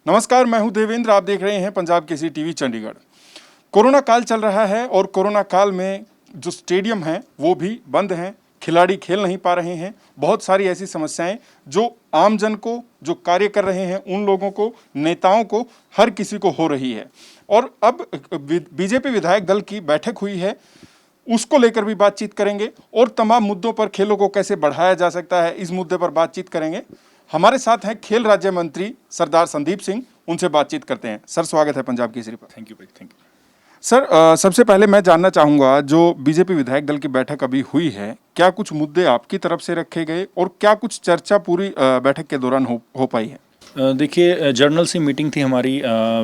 नमस्कार, मैं हूं देवेंद्र। आप देख रहे हैं पंजाब केसरी टीवी चंडीगढ़। कोरोना काल चल रहा है और कोरोना काल में जो स्टेडियम हैं वो भी बंद हैं, खिलाड़ी खेल नहीं पा रहे हैं। बहुत सारी ऐसी समस्याएं जो आमजन को, जो कार्य कर रहे हैं उन लोगों को, नेताओं को, हर किसी को हो रही है। और अब बीजेपी विधायक दल की बैठक हुई है, उसको लेकर भी बातचीत करेंगे और तमाम मुद्दों पर, खेलों को कैसे बढ़ाया जा सकता है इस मुद्दे पर बातचीत करेंगे। हमारे साथ हैं खेल राज्य मंत्री सरदार संदीप सिंह, उनसे बातचीत करते हैं। सर, स्वागत है पंजाब केसरी पर। थैंक यू भाई, थैंक यू। सर, सबसे पहले मैं जानना चाहूँगा, जो बीजेपी विधायक दल की बैठक अभी हुई है, क्या कुछ मुद्दे आपकी तरफ से रखे गए और क्या कुछ चर्चा पूरी बैठक के दौरान हो पाई है? देखिए, जर्नल सी मीटिंग थी हमारी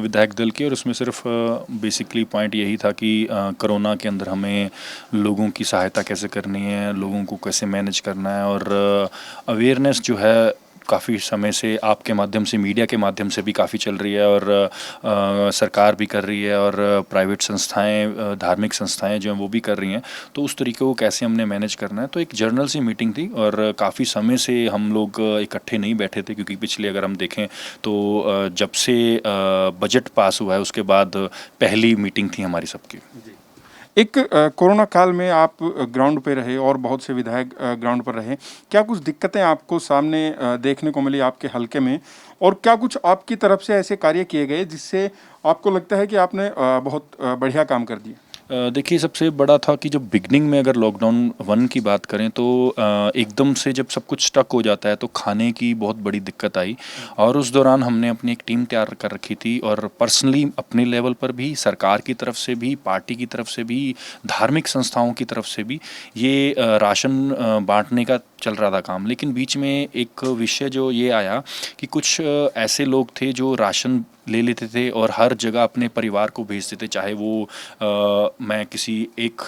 विधायक दल की, और उसमें सिर्फ बेसिकली पॉइंट यही था कि कोरोना के अंदर हमें लोगों की सहायता कैसे करनी है, लोगों को कैसे मैनेज करना है, और अवेयरनेस जो है काफ़ी समय से आपके माध्यम से, मीडिया के माध्यम से भी काफ़ी चल रही है, और सरकार भी कर रही है, और प्राइवेट संस्थाएं, धार्मिक संस्थाएं जो हैं वो भी कर रही हैं। तो उस तरीके को कैसे हमने मैनेज करना है, तो एक जर्नल सी मीटिंग थी, और काफ़ी समय से हम लोग इकट्ठे नहीं बैठे थे, क्योंकि पिछले अगर हम देखें तो जब से बजट पास हुआ है उसके बाद पहली मीटिंग थी हमारी सबकी। एक कोरोना काल में आप ग्राउंड पे रहे और बहुत से विधायक ग्राउंड पर रहे, क्या कुछ दिक्कतें आपको सामने देखने को मिली आपके हलके में, और क्या कुछ आपकी तरफ से ऐसे कार्य किए गए जिससे आपको लगता है कि आपने बहुत बढ़िया काम कर दिया? देखिए, सबसे बड़ा था कि जब बिगनिंग में अगर लॉकडाउन 1 की बात करें तो एकदम से जब सब कुछ स्टक हो जाता है तो खाने की बहुत बड़ी दिक्कत आई, और उस दौरान हमने अपनी एक टीम तैयार कर रखी थी, और पर्सनली अपने लेवल पर भी, सरकार की तरफ से भी, पार्टी की तरफ से भी, धार्मिक संस्थाओं की तरफ से भी ये राशन बांटने का चल रहा था काम। लेकिन बीच में एक विषय जो ये आया कि कुछ ऐसे लोग थे जो राशन ले लेते थे और हर जगह अपने परिवार को भेजते थे, चाहे वो मैं किसी एक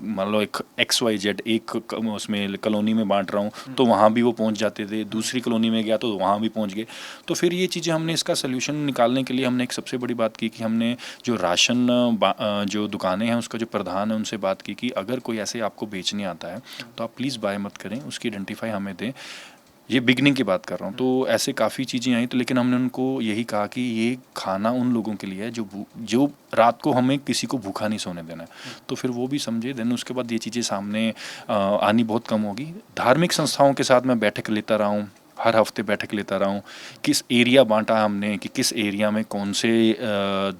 मान लो एक XYZ एक उसमें कॉलोनी में बांट रहा हूँ तो वहाँ भी वो पहुँच जाते थे, दूसरी कॉलोनी में गया तो वहाँ भी पहुँच गए। तो फिर ये चीज़ें हमने, इसका सल्यूशन निकालने के लिए हमने एक सबसे बड़ी बात की कि हमने जो राशन जो दुकानें हैं उसका जो प्रधान है उनसे बात की कि अगर कोई ऐसे आपको बेचने आता है तो आप प्लीज़ बाय मत करें, उसकी आइडेंटिफाई हमें दें। ये बिगनिंग की बात कर रहा हूँ। तो ऐसे काफ़ी चीज़ें आई, तो लेकिन हमने उनको यही कहा कि ये खाना उन लोगों के लिए है जो रात को हमें किसी को भूखा नहीं सोने देना है। तो फिर वो भी समझे, देन उसके बाद ये चीज़ें सामने आनी बहुत कम होगी। धार्मिक संस्थाओं के साथ मैं बैठक लेता रहा हूँ, हर हफ्ते बैठक लेता रहा हूँ। किस एरिया बांटा हमने कि किस एरिया में कौन से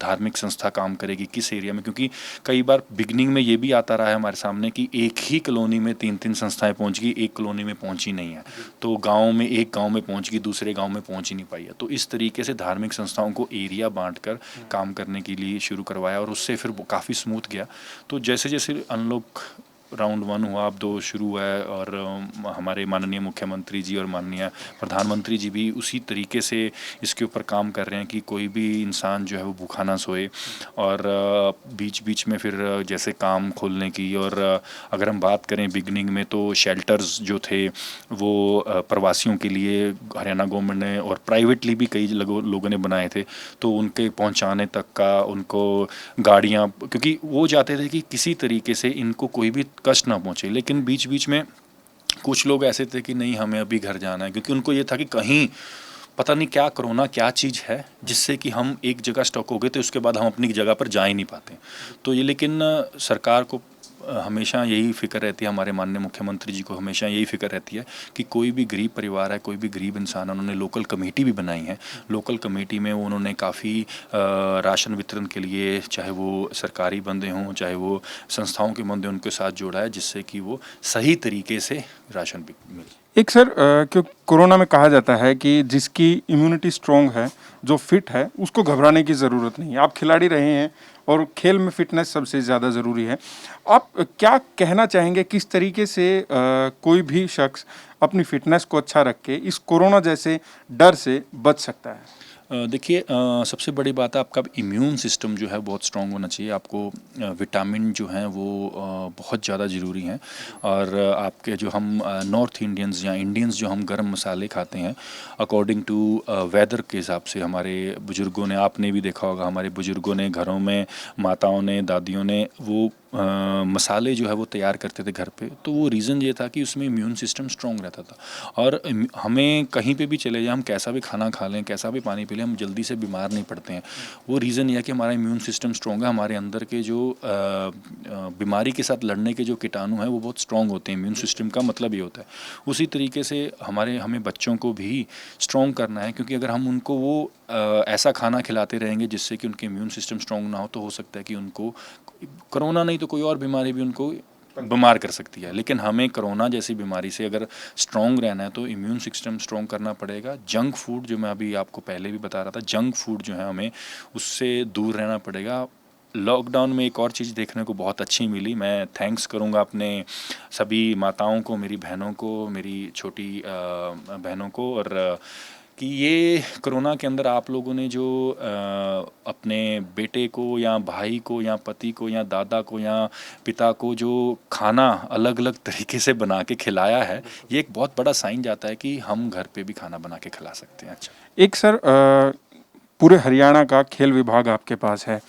धार्मिक संस्था काम करेगी, किस एरिया में, क्योंकि कई बार बिगनिंग में ये भी आता रहा है हमारे सामने कि एक ही कॉलोनी में 3-3 संस्थाएं पहुंच गई, एक कॉलोनी में पहुंची नहीं है। तो गांव में, एक गांव में पहुंच गई, दूसरे गांव में पहुंच ही नहीं पाई है। तो इस तरीके से धार्मिक संस्थाओं को एरिया बांट कर काम करने के लिए शुरू करवाया, और उससे फिर काफ़ी स्मूथ गया। तो जैसे जैसे अनलॉक राउंड 1 हुआ, अब 2 शुरू हुआ है, और हमारे माननीय मुख्यमंत्री जी और माननीय प्रधानमंत्री जी भी उसी तरीके से इसके ऊपर काम कर रहे हैं कि कोई भी इंसान जो है वो भूखा ना सोए। और बीच बीच में फिर जैसे काम खोलने की, और अगर हम बात करें बिगनिंग में तो शेल्टर्स जो थे वो प्रवासियों के लिए हरियाणा गवर्नमेंट ने और प्राइवेटली भी कई लोगों ने बनाए थे, तो उनके पहुंचाने तक का, उनको गाड़ियां, क्योंकि वो चाहते थे कि किसी तरीके से इनको कोई भी कष्ट ना पहुंचे। लेकिन बीच बीच में कुछ लोग ऐसे थे कि नहीं, हमें अभी घर जाना है, क्योंकि उनको ये था कि कहीं पता नहीं क्या कोरोना क्या चीज़ है जिससे कि हम एक जगह स्टक हो गए तो उसके बाद हम अपनी जगह पर जा ही नहीं पाते। तो ये, लेकिन सरकार को हमेशा यही फ़िक्र रहती है, हमारे माननीय मुख्यमंत्री जी को हमेशा यही फ़िक्र रहती है कि कोई भी गरीब परिवार है, कोई भी गरीब इंसान है। उन्होंने लोकल कमेटी भी बनाई है। लोकल कमेटी में उन्होंने काफ़ी राशन वितरण के लिए, चाहे वो सरकारी बंदे हों, चाहे वो संस्थाओं के बंदे, उनके साथ जोड़ा है, जिससे कि वो सही तरीके से राशन भी मिले। एक सर, क्यों कोरोना में कहा जाता है कि जिसकी इम्यूनिटी स्ट्रॉन्ग है, जो फिट है, उसको घबराने की ज़रूरत नहीं है। आप खिलाड़ी रहे हैं और खेल में फिटनेस सबसे ज़्यादा ज़रूरी है। आप क्या कहना चाहेंगे, किस तरीके से कोई भी शख्स अपनी फिटनेस को अच्छा रख के इस कोरोना जैसे डर से बच सकता है? देखिए, सबसे बड़ी बात है आपका इम्यून सिस्टम जो है बहुत स्ट्रॉन्ग होना चाहिए। आपको विटामिन जो हैं वो बहुत ज़्यादा ज़रूरी हैं। और आपके जो हम नॉर्थ इंडियंस या इंडियंस जो हम गर्म मसाले खाते हैं, अकॉर्डिंग टू वेदर के हिसाब से, हमारे बुज़ुर्गों ने, आपने भी देखा होगा, हमारे बुज़ुर्गों ने घरों में, माताओं ने, दादियों ने वो मसाले जो है वो तैयार करते थे घर पे, तो वो रीज़न ये था कि उसमें इम्यून सिस्टम स्ट्रॉन्ग रहता था। और हमें कहीं पे भी चले जाए, हम कैसा भी खाना खा लें, कैसा भी पानी पी लें, हम जल्दी से बीमार नहीं पड़ते हैं। वो रीज़न ये है कि हमारा इम्यून सिस्टम स्ट्रॉन्ग है, हमारे अंदर के जो बीमारी के साथ लड़ने के जो कीटाणु हैं वो बहुत स्ट्रॉन्ग होते हैं। इम्यून सिस्टम का मतलब ये होता है। उसी तरीके से हमें बच्चों को भी स्ट्रॉन्ग करना है, क्योंकि अगर हम उनको वो ऐसा खाना खिलाते रहेंगे जिससे कि उनके इम्यून सिस्टम स्ट्रॉन्ग ना हो, तो हो सकता है कि उनको कोरोना नहीं तो कोई और बीमारी भी उनको बीमार कर सकती है। लेकिन हमें कोरोना जैसी बीमारी से अगर स्ट्रॉन्ग रहना है तो इम्यून सिस्टम स्ट्रॉन्ग करना पड़ेगा। जंक फूड, जो मैं अभी आपको पहले भी बता रहा था, जंक फूड जो है हमें उससे दूर रहना पड़ेगा। लॉकडाउन में एक और चीज़ देखने को बहुत अच्छी मिली, मैं थैंक्स करूंगा अपने सभी माताओं को, मेरी बहनों को, मेरी छोटी बहनों को, और कि ये कोरोना के अंदर आप लोगों ने जो अपने बेटे को या भाई को या पति को या दादा को या पिता को जो खाना अलग अलग तरीके से बना के खिलाया है, ये एक बहुत बड़ा साइन जाता है कि हम घर पे भी खाना बना के खिला सकते हैं। अच्छा, एक सर, पूरे हरियाणा का खेल विभाग आपके पास है,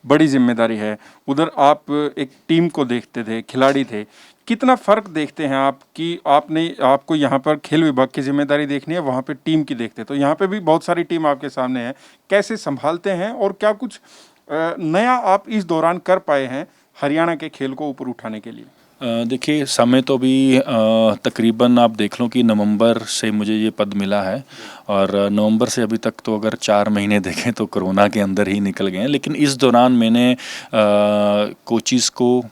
बड़ी जिम्मेदारी है। उधर आप एक टीम को देखते थे, खिलाड़ी थे। कितना फ़र्क देखते हैं आप कि आपको यहाँ पर खेल विभाग की जिम्मेदारी देखनी है, वहाँ पे टीम की देखते हैं? तो यहाँ पे भी बहुत सारी टीम आपके सामने है, कैसे संभालते हैं और क्या कुछ नया आप इस दौरान कर पाए हैं हरियाणा के खेल को ऊपर उठाने के लिए? देखिए, समय तो अभी तकरीबन आप देख लो कि नवंबर से मुझे ये पद मिला है, और नवंबर से अभी तक तो अगर 4 महीने देखें तो कोरोना के अंदर ही निकल गए हैं। लेकिन इस दौरान मैंने कोचिज़ को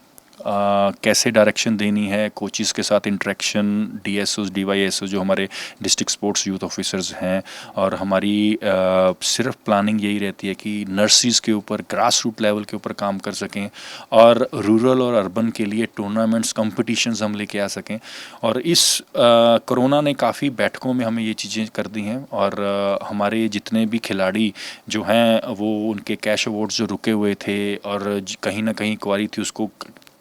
कैसे डायरेक्शन देनी है, कोचिज़ के साथ इंटरेक्शन, डीएसओ डीवाईएसओ जो हमारे डिस्ट्रिक्ट स्पोर्ट्स यूथ ऑफिसर्स हैं, और हमारी सिर्फ प्लानिंग यही रहती है कि नर्सिस के ऊपर, ग्रास रूट लेवल के ऊपर काम कर सकें, और रूरल और अर्बन के लिए टूर्नामेंट्स, कॉम्पिटिशन्स हम लेके आ सकें। और इस कोरोना ने काफ़ी बैठकों में हमें ये चीज़ें कर दी हैं, और हमारे जितने भी खिलाड़ी जो हैं वो उनके कैश अवार्ड्स जो रुके हुए थे और कहीं ना कहीं क्वारी थी, उसको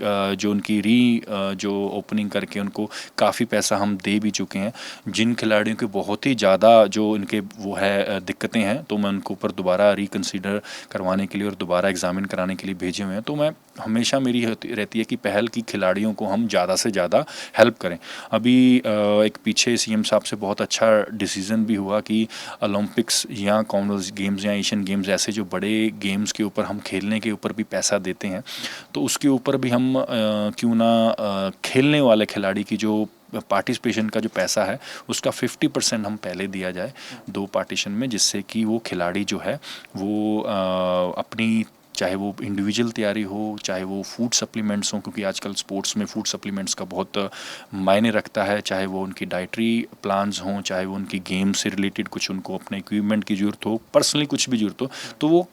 जो उनकी जो ओपनिंग करके उनको काफ़ी पैसा हम दे भी चुके हैं। जिन खिलाड़ियों के बहुत ही ज़्यादा जो उनके वो है दिक्कतें हैं, तो मैं उनको ऊपर दोबारा रिकन्सिडर करवाने के लिए और दोबारा एग्ज़ामिन कराने के लिए भेजे हुए हैं। तो मैं हमेशा मेरी रहती है कि पहल की खिलाड़ियों को हम ज़्यादा से ज़्यादा हेल्प करें। अभी एक पीछे सीएम साहब से बहुत अच्छा डिसीज़न भी हुआ कि ओलंपिक्स या कॉमनवेल्थ गेम्स या एशियन गेम्स, ऐसे जो बड़े गेम्स के ऊपर हम खेलने के ऊपर भी पैसा देते हैं, तो उसके ऊपर भी हम क्यों ना खेलने वाले खिलाड़ी की जो पार्टिसिपेशन का जो पैसा है उसका 50% हम पहले दिया जाए 2 पार्टीशन में, जिससे कि वो खिलाड़ी जो है वो अपनी, चाहे वो इंडिविजुअल तैयारी हो, चाहे वो फूड सप्लीमेंट्स हों, क्योंकि आजकल स्पोर्ट्स में फूड सप्लीमेंट्स का बहुत मायने रखता है, चाहे वो उनकी डाइटरी प्लान्स हों, चाहे वो उनकी गेम से रिलेटेड कुछ उनको अपने इक्विपमेंट की ज़रूरत हो, पर्सनली कुछ भी ज़रूरत हो, तो वो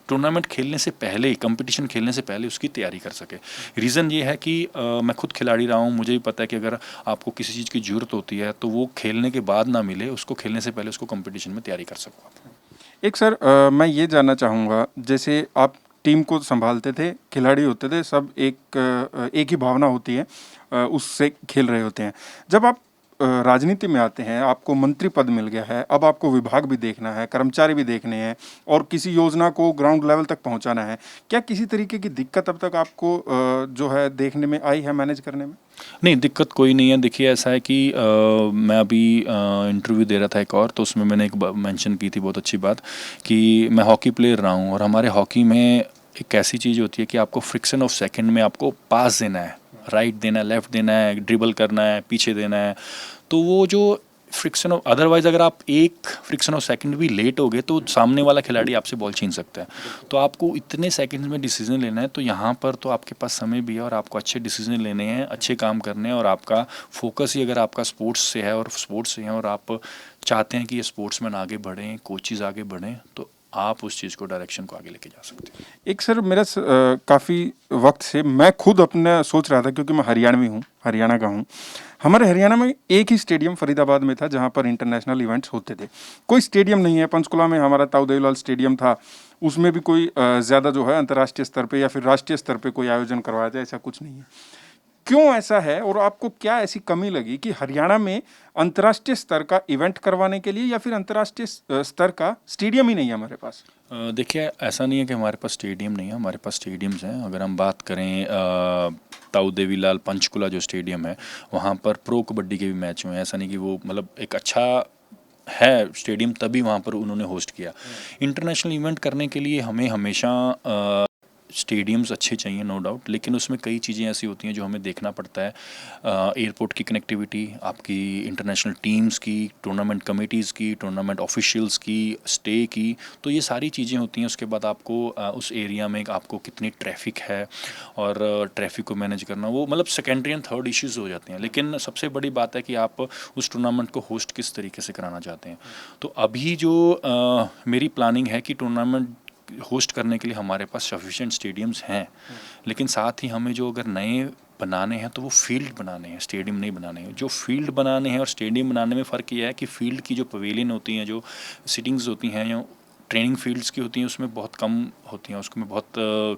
टूर्नामेंट खेलने से पहले, कंपटीशन खेलने से पहले उसकी तैयारी कर सके। रीज़न ये है कि मैं खुद खिलाड़ी रहा हूँ, मुझे भी पता है कि अगर आपको किसी चीज़ की ज़रूरत होती है तो वो खेलने के बाद ना मिले, उसको खेलने से पहले उसको कंपटीशन में तैयारी कर सको आप। एक सर, मैं ये जानना चाहूँगा, जैसे आप टीम को संभालते थे, खिलाड़ी होते थे, सब एक ही भावना होती है, उससे खेल रहे होते हैं। जब आप राजनीति में आते हैं, आपको मंत्री पद मिल गया है, अब आपको विभाग भी देखना है, कर्मचारी भी देखने हैं और किसी योजना को ग्राउंड लेवल तक पहुंचाना है। क्या किसी तरीके की दिक्कत अब तक आपको जो है देखने में आई है मैनेज करने में? नहीं, दिक्कत कोई नहीं है। देखिए, ऐसा है कि मैं अभी इंटरव्यू दे रहा था एक और, तो उसमें मैंने एक मेंशन की थी बहुत अच्छी बात, कि मैं हॉकी प्लेयर रहा हूँ, और हमारे हॉकी में एक ऐसी चीज़ होती है कि आपको फ्रिक्शन ऑफ सेकंड में आपको पास देना है, राइट देना है, लेफ़्ट देना है, ड्रिबल करना है, पीछे देना है। तो वो जो फ्रिक्शन ऑफ, अदरवाइज़ अगर आप एक फ्रिक्शन ऑफ सेकंड भी लेट हो गए तो सामने वाला खिलाड़ी आपसे बॉल छीन सकता है। तो आपको इतने सेकंड्स में डिसीजन लेना है, तो यहाँ पर तो आपके पास समय भी है और आपको अच्छे डिसीजन लेने हैं, अच्छे काम करने हैं, और आपका फोकस ही अगर आपका स्पोर्ट्स से है और स्पोर्ट्स से है और आप चाहते हैं कि ये स्पोर्ट्समैन आगे बढ़ें, कोचेज़ आगे बढ़ें, तो आप उस चीज़ को, डायरेक्शन को आगे लेके जा सकते हैं। एक सर, मेरा काफ़ी वक्त से मैं खुद अपना सोच रहा था, क्योंकि मैं हरियाणवी हूँ, हरियाणा का हूँ। हमारे हरियाणा में एक ही स्टेडियम फरीदाबाद में था जहाँ पर इंटरनेशनल इवेंट्स होते थे। कोई स्टेडियम नहीं है। पंचकुला में हमारा ताऊ देवीलाल स्टेडियम था, उसमें भी कोई ज़्यादा जो है अंतर्राष्ट्रीय स्तर पे या फिर राष्ट्रीय स्तर पे कोई आयोजन करवाया जाए, ऐसा कुछ नहीं है। क्यों ऐसा है और आपको क्या ऐसी कमी लगी कि हरियाणा में अंतर्राष्ट्रीय स्तर का इवेंट करवाने के लिए, या फिर अंतर्राष्ट्रीय स्तर का स्टेडियम ही नहीं है हमारे पास? देखिए, ऐसा नहीं है कि हमारे पास स्टेडियम नहीं है, हमारे पास स्टेडियम्स हैं। अगर हम बात करें ताऊ देवीलाल पंचकुला जो स्टेडियम है, वहाँ पर प्रो कबड्डी के भी मैच हुए हैं। ऐसा नहीं कि वो मतलब एक अच्छा है स्टेडियम, तभी वहाँ पर उन्होंने होस्ट किया। इंटरनेशनल इवेंट करने के लिए हमें हमेशा स्टेडियम्स अच्छे चाहिए, नो डाउट, लेकिन उसमें कई चीज़ें ऐसी होती हैं जो हमें देखना पड़ता है। एयरपोर्ट की कनेक्टिविटी, आपकी इंटरनेशनल टीम्स की, टूर्नामेंट कमिटीज़ की, टूर्नामेंट ऑफिशियल्स की, स्टे की, तो ये सारी चीज़ें होती हैं। उसके बाद आपको उस एरिया में आपको कितनी ट्रैफिक है और ट्रैफिक को मैनेज करना, वो मतलब सेकेंडरी एंड थर्ड इश्यूज़ हो जाते हैं। लेकिन सबसे बड़ी बात है कि आप उस टूर्नामेंट को होस्ट किस तरीके से कराना चाहते हैं। तो अभी जो मेरी प्लानिंग है कि टूर्नामेंट होस्ट करने के लिए हमारे पास सफिशिएंट स्टेडियम्स हैं, लेकिन साथ ही हमें जो अगर नए बनाने हैं तो वो फील्ड बनाने हैं, स्टेडियम नहीं बनाने हैं। जो फील्ड बनाने हैं और स्टेडियम बनाने में फ़र्क ये है कि फील्ड की जो पवेलियन होती हैं, जो सिटिंग्स होती हैं या ट्रेनिंग फील्ड्स की होती हैं, उसमें बहुत कम होती हैं, उसमें बहुत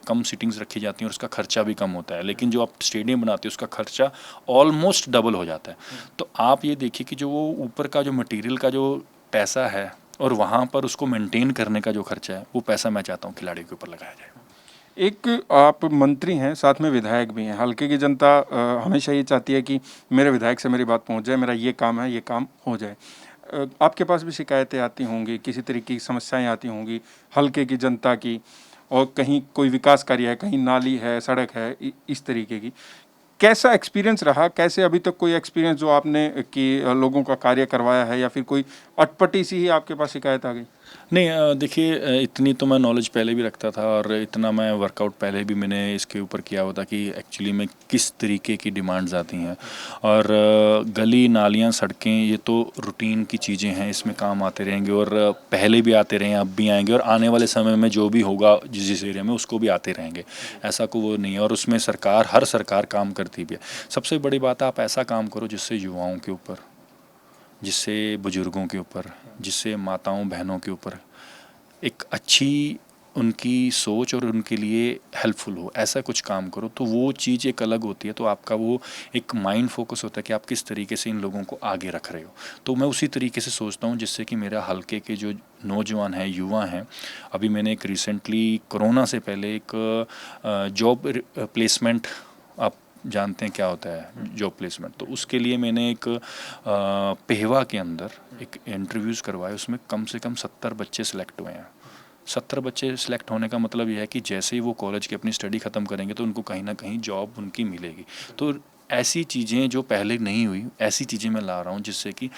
कम सिटिंग्स रखी जाती हैं और उसका खर्चा भी कम होता है। लेकिन जो आप स्टेडियम बनाते हैं उसका खर्चा ऑलमोस्ट डबल हो जाता है। तो आप ये देखिए कि जो वो ऊपर का जो मटेरियल का जो पैसा है और वहाँ पर उसको मेंटेन करने का जो खर्चा है, वो पैसा मैं चाहता हूँ खिलाड़ी के ऊपर लगाया जाए। एक आप मंत्री हैं, साथ में विधायक भी हैं। हल्के की जनता हमेशा ये चाहती है कि मेरे विधायक से मेरी बात पहुंच जाए, मेरा ये काम है, ये काम हो जाए। आपके पास भी शिकायतें आती होंगी, किसी तरीके की समस्याएं आती होंगी हल्के की जनता की, और कहीं कोई विकास कार्य है, कहीं नाली है, सड़क है, इस तरीके की। कैसा एक्सपीरियंस रहा? कैसे अभी तक कोई एक्सपीरियंस जो आपने कि लोगों का कार्य करवाया है, या फिर कोई अटपटी सी ही आपके पास शिकायत आ गई? नहीं, देखिए, इतनी तो मैं नॉलेज पहले भी रखता था और इतना मैं वर्कआउट पहले भी मैंने इसके ऊपर किया हुआ था कि एक्चुअली में किस तरीके की डिमांड्स आती हैं। और गली नालियाँ सड़कें, ये तो रूटीन की चीज़ें हैं, इसमें काम आते रहेंगे और पहले भी आते रहे हैं, अब भी आएंगे और आने वाले समय में जो भी होगा जिस एरिया में उसको भी आते रहेंगे। ऐसा को वो नहीं है और उसमें हर सरकार काम करती भी है। सबसे बड़ी बात है, आप ऐसा काम करो जिससे युवाओं के ऊपर, जिससे बुजुर्गों के ऊपर, जिससे माताओं बहनों के ऊपर एक अच्छी उनकी सोच और उनके लिए हेल्पफुल हो, ऐसा कुछ काम करो। तो वो चीज़ एक अलग होती है। तो आपका वो एक माइंड फोकस होता है कि आप किस तरीके से इन लोगों को आगे रख रहे हो। तो मैं उसी तरीके से सोचता हूँ जिससे कि मेरा हल्के के जो नौजवान हैं, युवा हैं, अभी मैंने एक रिसेंटली कोरोना से पहले एक जॉब प्लेसमेंट, आप जानते हैं क्या होता है जॉब प्लेसमेंट, तो उसके लिए मैंने एक पेहवा के अंदर एक इंटरव्यूज़ करवाए। उसमें कम से कम 70 बच्चे सिलेक्ट हुए हैं। 70 बच्चे सिलेक्ट होने का मतलब यह है कि जैसे ही वो कॉलेज की अपनी स्टडी ख़त्म करेंगे तो उनको कहीं ना कहीं जॉब उनकी मिलेगी। तो ऐसी चीज़ें जो पहले नहीं हुई, ऐसी चीज़ें मैं ला रहा हूँ जिससे कि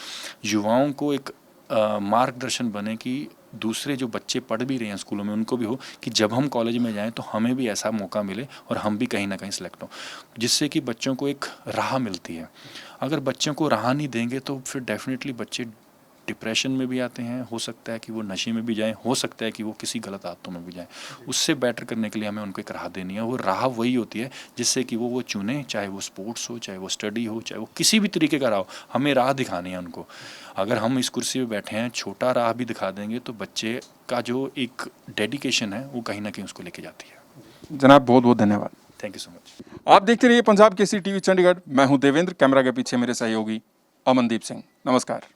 युवाओं को एक मार्गदर्शन बने कि दूसरे जो बच्चे पढ़ भी रहे हैं स्कूलों में उनको भी हो कि जब हम कॉलेज में जाएं तो हमें भी ऐसा मौका मिले और हम भी कहीं ना कहीं सिलेक्ट हों, जिससे कि बच्चों को एक राह मिलती है। अगर बच्चों को राह नहीं देंगे तो फिर डेफिनेटली बच्चे डिप्रेशन में भी आते हैं, हो सकता है कि वो नशे में भी जाएं, हो सकता है कि वो किसी गलत आदतों में भी जाएं। उससे बेटर करने के लिए हमें उनको एक राह देनी है। वो राह वही होती है जिससे कि वो चुने, चाहे वो स्पोर्ट्स हो, चाहे वो स्टडी हो, चाहे वो किसी भी तरीके का राह हो, हमें राह दिखानी है उनको। अगर हम इस कुर्सी पे बैठे हैं, छोटा राह भी दिखा देंगे तो बच्चे का जो एक डेडिकेशन है वो कहीं ना कहीं उसको लेके जाती है। जनाब, बहुत बहुत धन्यवाद। Thank you so much. आप देखते रहिए पंजाब केसरी टीवी चंडीगढ़। मैं हूं देवेंद्र, कैमरा के पीछे मेरे सहयोगी अमनदीप सिंह। नमस्कार।